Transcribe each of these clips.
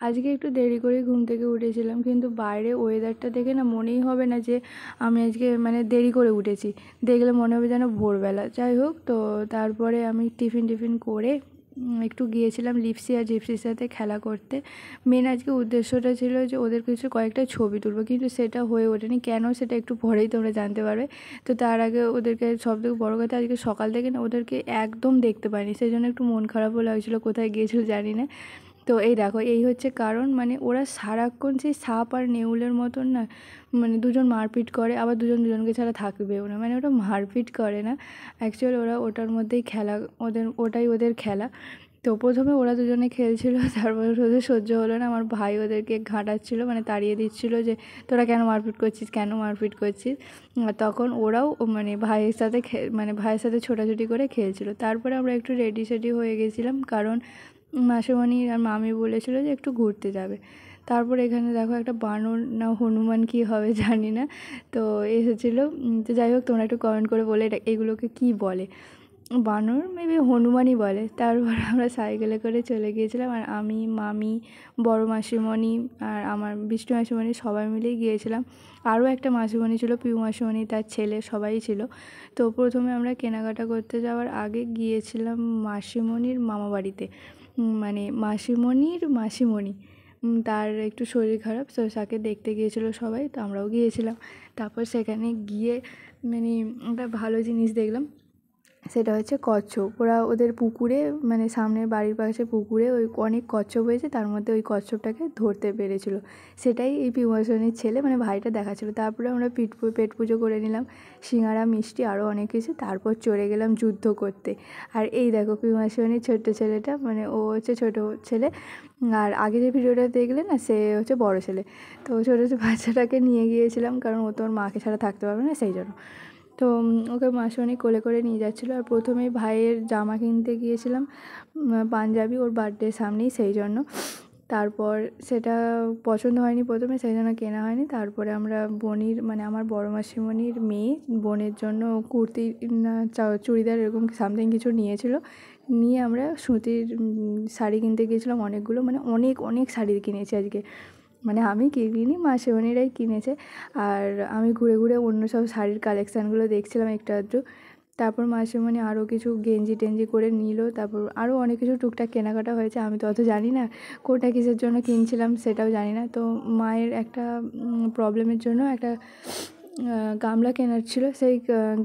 আজকে একটু দেরি করে ঘুম থেকে উঠেছিলাম, কিন্তু বাইরে ওয়েদারটা দেখে না মনেই হবে না যে আমি আজকে মানে দেরি করে উঠেছি। দেখলে মনে হবে যেন ভোরবেলা। যাই হোক, তো তারপরে আমি টিফিন করে একটু গিয়েছিলাম লিপসি আর জিপসির সাথে খেলা করতে। মেন আজকে উদ্দেশ্যটা ছিল যে ওদের কিছু কয়েকটা ছবি তুলবো, কিন্তু সেটা হয়ে ওঠেনি। কেন সেটা একটু পরেই তোমরা জানতে পারবে। তো তার আগে ওদেরকে সবথেকে বড় কথা, আজকে সকাল থেকে না ওদেরকে একদম দেখতে পাইনি, সেই জন্য একটু মন খারাপও লাগছিলো। কোথায় গিয়েছিল জানি না। তো এই দেখো, এই হচ্ছে কারণ। মানে ওরা সারাক্ষণ সেই সাপ আর নেউলের মতন না, মানে দুজন মারপিট করে, আবার দুজন দুজনকে ছাড়া থাকবেও না। মানে ওটা মারপিট করে না, অ্যাকচুয়ালি ওরা ওটার মধ্যেই খেলা, ওটাই ওদের খেলা। তো প্রথমে ওরা দুজনে খেলছিল, তারপরে ওদের সহ্য হলো না, আমার ভাই ওদেরকে ঘাঁটাচ্ছিলো, মানে তাড়িয়ে দিচ্ছিলো যে তোরা কেন মারপিট করছিস, কেন মারপিট করছিস। আর তখন ওরাও মানে ভাইয়ের সাথে মানে ভাইয়ের সাথে ছোটাছুটি করে খেলছিল। তারপরে আমরা একটু রেডি সেডি হয়ে গেছিলাম, কারণ মাসিমণি আর মামি বলেছিল যে একটু ঘুরতে যাবে। তারপর এখানে দেখো একটা বানর না হনুমান কী হবে জানি না, তো এসেছিলো। তো যাই হোক, তোমরা একটু কমেন্ট করে বলে এটা এগুলোকে কী বলে। বানর মেবি হনুমানই বলে। তারপর আমরা সাইকেলে করে চলে গিয়েছিলাম, আর আমি, মামি, বড় মাসিমণি আর আমার বিষ্ণু মাসিমণি সবাই মিলেই গিয়েছিলাম। আরও একটা মাসিমণি ছিল, পিউ মাসিমণি, তার ছেলে, সবাই ছিল। তো প্রথমে আমরা কেনাকাটা করতে যাওয়ার আগে গিয়েছিলাম মাসিমণির মামাবাড়িতে। মানে মাসিমণির মাসিমণি তার একটু শরীর খারাপ, তো তাকে দেখতে গিয়েছিলো সবাই, তো আমরাও গিয়েছিলাম। তারপর সেখানে গিয়ে মানে একটা ভালো জিনিস দেখলাম, সেটা হচ্ছে কচ্ছপ। ওরা ওদের পুকুরে, মানে সামনের বাড়ির পাশে পুকুরে ওই অনেক কচ্ছপ হয়েছে, তার মধ্যে ওই কচ্ছপটাকে ধরতে পেরেছিল। সেটাই এই পিউমাসনের ছেলে মানে ভাইটা দেখাচ্ছিলো। তারপরে আমরা পেট পুজো করে নিলাম, সিঙ্গারা, মিষ্টি, আরও অনেক কিছু। তারপর চলে গেলাম যুদ্ধ করতে। আর এই দেখো পিউমাসনের ছোট্ট ছেলেটা, মানে ও হচ্ছে ছোটো ছেলে, আর আগে যে ভিডিওটা দেখলে না, সে হচ্ছে বড় ছেলে। তো ছোটো বাচ্চাটাকে নিয়ে গিয়েছিলাম, কারণ ও তো ওর মাকে ছাড়া থাকতে পারবে না, সেই জন্য। তো ওকে মাসিমণি কোলে করে নিয়ে যাচ্ছিলো। আর প্রথমেই ভাইয়ের জামা কিনতে গিয়েছিলাম, পাঞ্জাবি, ওর বার্থডে সামনেই, সেই জন্য। তারপর সেটা পছন্দ হয়নি প্রথমে, সেই জন্য কেনা হয়নি। তারপরে আমরা বোনির, মানে আমার বড় মাসিমণির মেয়ে বোনের জন্য কুর্তি না চুড়িদার এরকম সামথিং কিছু নিয়েছিল। নিয়ে আমরা সুতির শাড়ি কিনতে গিয়েছিলাম অনেকগুলো, মানে অনেক অনেক শাড়ি কিনেছি আজকে। মানে আমি কিনিনি, মাসিমণিরাই কিনেছে। আর আমি ঘুরে ঘুরে অন্য সব শাড়ির কালেকশানগুলো দেখছিলাম একটু আধটু। তারপর মাসিমণি আরও কিছু গেঞ্জি টেঞ্জি করে নিল। তারপর আরও অনেক কিছু টুকটাক কেনাকাটা হয়েছে, আমি তো অত জানি না কোনটা কিসের জন্য কিনছিলাম, সেটাও জানি না। তো মায়ের একটা প্রবলেমের জন্য একটা গামলা কেনার ছিল, সেই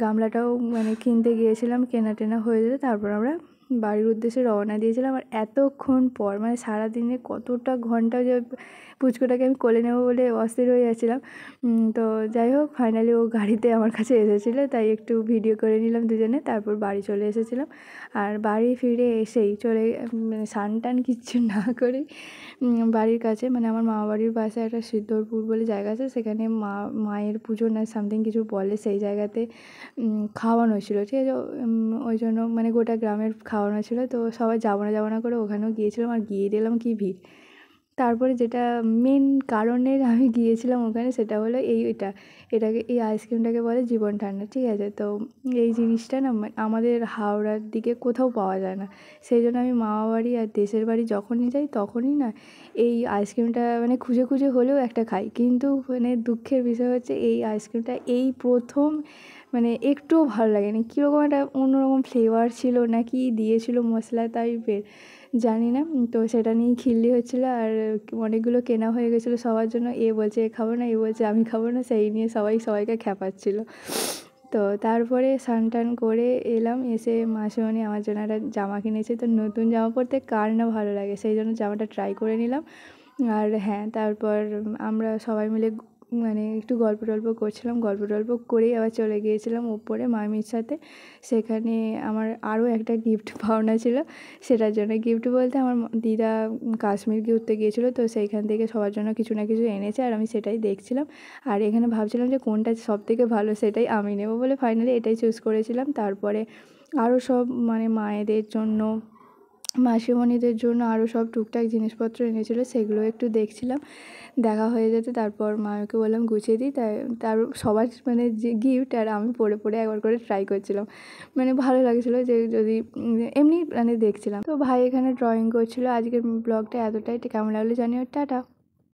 গামলাটাও মানে কিনতে গিয়েছিলাম। কেনা টেনা হয়ে যেতে তারপর আমরা বাড়ির উদ্দেশ্যে রওনা দিয়েছিলাম। আর এতক্ষণ পর, মানে সারাদিনে কতটা ঘন্টা যে পুচকুটাকে আমি কোলে নেবো বলে অস্থির হয়ে যাচ্ছিলাম। তো যাই হোক, ফাইনালি ও গাড়িতে আমার কাছে এসেছিলো, তাই একটু ভিডিও করে নিলাম দুজনে। তারপর বাড়ি চলে এসেছিলাম। আর বাড়ি ফিরে এসেই মানে স্নান টান কিচ্ছু না করেই বাড়ির কাছে, মানে আমার মামা বাড়ির পাশে একটা সিদ্ধরপুর বলে জায়গা আছে, সেখানে মায়ের পুজো না সামথিং কিছু বলে, সেই জায়গাতে খাওয়ানো ছিল, ঠিক আছে। ওই জন্য মানে গোটা গ্রামের খাওয়ানো ছিল, তো সবাই যাবো না করে ওখানেও গিয়েছিলাম। আর গিয়ে দেখলাম কী ভিড়। তারপরে যেটা মেন কারণের আমি গিয়েছিলাম ওখানে, সেটা হলো এটাকে এই আইসক্রিমটাকে বলে জীবন ঠান্ডা, ঠিক আছে। তো এই জিনিসটা না আমাদের হাওড়ার দিকে কোথাও পাওয়া যায় না, সেই জন্য আমি মামাবাড়ি আর দেশের বাড়ি যখনই যাই তখনই না এই আইসক্রিমটা মানে খুঁজে খুঁজে হলেও একটা খাই। কিন্তু মানে দুঃখের বিষয় হচ্ছে এই আইসক্রিমটা এই প্রথম মানে একটুও ভালো লাগেনি। কীরকম একটা অন্যরকম ফ্লেভার ছিল, না কি দিয়েছিল মশলা টাইপের, জানি না। তো সেটা নিয়েই খিল্লি হচ্ছিলো। আর অনেকগুলো কেনা হয়ে গেছিলো সবার জন্য। এ বলছে এ খাবো না, এ বলছে আমি খাবো না, সেই নিয়ে সবাই সবাইকে খ্যাপাচ্ছিলো। তো তারপরে স্নান টান করে এলাম, এসে মাসিমণি আমার জন্য একটা জামা কিনেছে। তো নতুন জামা পরতে কার না ভালো লাগে, সেই জন্য জামাটা ট্রাই করে নিলাম। আর হ্যাঁ, তারপর আমরা সবাই মিলে মানে একটু গল্প টল্প করছিলাম, গল্প টল্প করেই আবার চলে গিয়েছিলাম ওপরে মামির সাথে। সেখানে আমার আরও একটা গিফট পাওনা ছিল, সেটার জন্য গিফট বলতে আমার দিদা কাশ্মীর ঘুরতে গিয়েছিলো, তো সেইখান থেকে সবার জন্য কিছু না কিছু এনেছে, আর আমি সেটাই দেখছিলাম। আর এখানে ভাবছিলাম যে কোনটা সবথেকে ভালো, সেটাই আমি নেবো বলে ফাইনালি এটাই চুজ করেছিলাম। তারপরে আরও সব মানে মায়েদের জন্য মাসিমণিদের জন্য আরও সব টুকটাক জিনিসপত্র এনেছিলো, সেগুলো একটু দেখছিলাম। দেখা হয়ে যেতে তারপর মাকে বললাম গুছিয়ে দিই, তাই তার সবার মানে যে গিফট আর আমি পরে পরে একবার করে ট্রাই করছিলাম, মানে ভালো লাগছিলো যে যদি এমনি মানে দেখছিলাম। তো ভাই এখানে ড্রয়িং করছিলো। আজকের ব্লগটা এতটাই, কেমন লাগলো জানিও, টাটা।